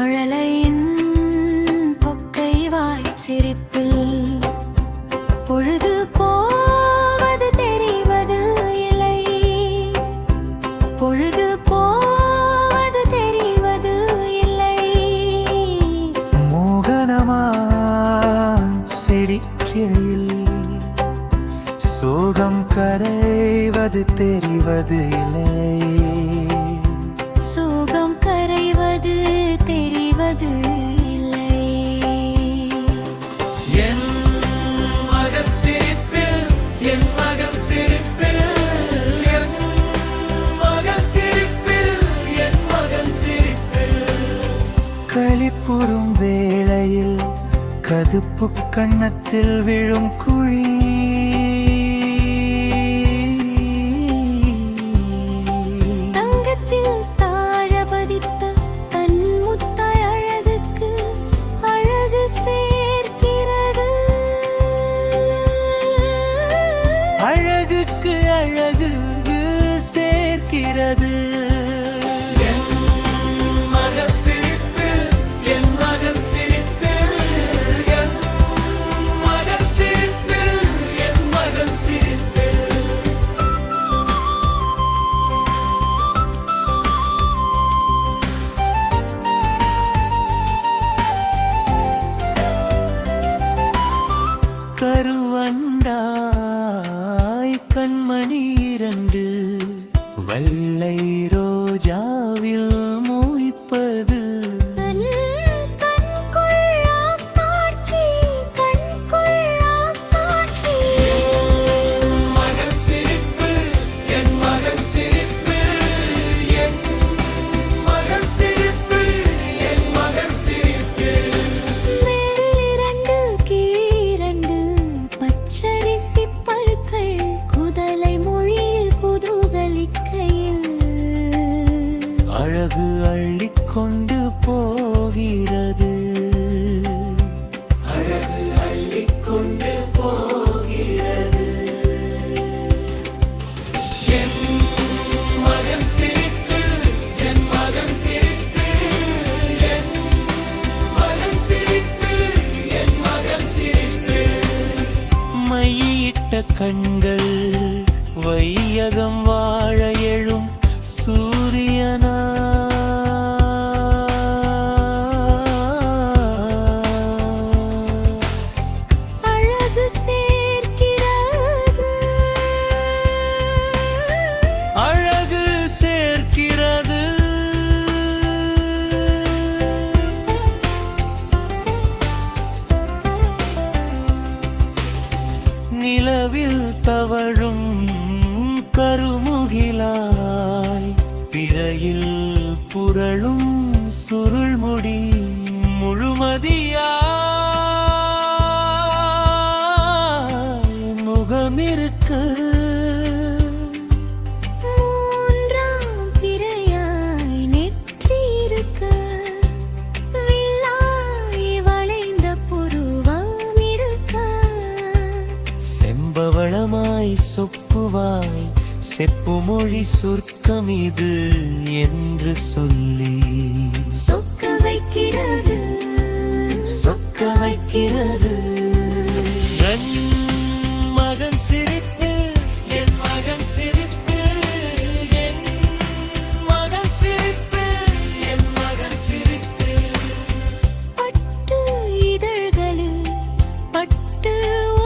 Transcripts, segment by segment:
மழலையின் பொக்கை வாய் சிரிப்பில் பொழுது போவது தெரிவது இல்லை. பொழுது போவது தெரிவது இல்லை. மோகனமா சிரிக்கையில் சோகம் கரைவது தெரிவது இல்லை. சோகம் கரைவது தெரிவது இல்லை. என் மகன் சிரிப்பில் என் மகன் சிரிப்பில் என் மகன் சிரிப்பில் என் மகன் சிரிப்பில் களிப்புறும் வேளையில் கதுப்பு கன்னத்தில் விழும் குழி. அழகுக்கு அழகு சேர்க்கிறது. என் மகன் சிரிப்பு என் மகன் சிரிப்பு என் மகன் சிரிப்பு என் மகன் சிரிப்பு. கருவண்டா கண்மணி இரண்டு வெள்ளை ரோஜாவில் மோய்ப்பது. மகன் சிரிப்பு என் மகன் சிரிப்பு என் மகன் சிரிப்பு என் மகன் சிரிப்பு. மேலிரண்டு கீழிரண்டு பச்சரிசி பழுக்கள் குதலை மொழியில் குதூகலிக்கையில் அழகு அள்ளிக்கொண்டு போகிறது. அழகு அள்ளிக்கொண்டு போகிறது. என் மகன் சிரிப்பு என் மகன் சிரிப்பு என் மகன் சிரிப்பு என் மகன் சிரிப்பு. மையிட்ட கண்கள் வையகம் வாழ எழும் சூரியனா. அழகு சேர்க்கிறது. அழகு சேர்க்கிறது. நிலவில் தவழும் கருமுகிலாய் பிறையில் புரளும் சுருள்முடி முழுமதியாய் முகமிருக்க. மூன்றாம் பிறையாய் நெற்றி இருக்க வில்லாய் வளைந்த புருவம் இருக்க. செம்பவளமாய் சொப்புவாய் செப்பு மொழி சொர்க்கம் இது என்று சொல்லி சொக்க வைக்கிறது. சொக்க வைக்கிறது. என் மகன் சிரிப்பு என் மகன் சிரிப்பு என் மகன் சிரிப்பு என் மகன் சிரிப்பு. பட்டு இதழ்களில் பட்டு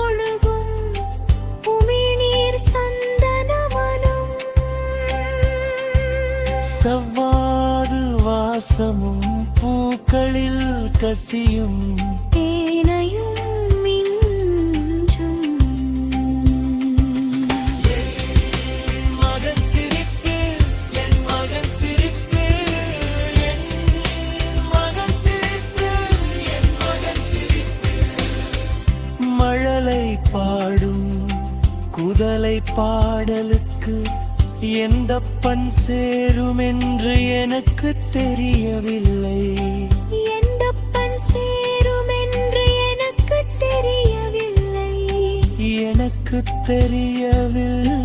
ஒழுகும் உமிழ்நீர் சந்தன மனம். செவ்வாது வாசமும் பூக்களில் கசியும் தேனையும் மிஞ்சும். என் மகன் சிரிப்பு என் மகன் சிரிப்பு என் மகன் சிரிப்பு என் மகன் சிரிப்பு. மழலை பாடும் குதலை பாடலுக்கு எந்த பண் சேரும் என்று எனக்கு தெரியவில்லை. எந்த பண் சேரும் என்று எனக்கு தெரியவில்லை. எனக்கு தெரியவில்லை.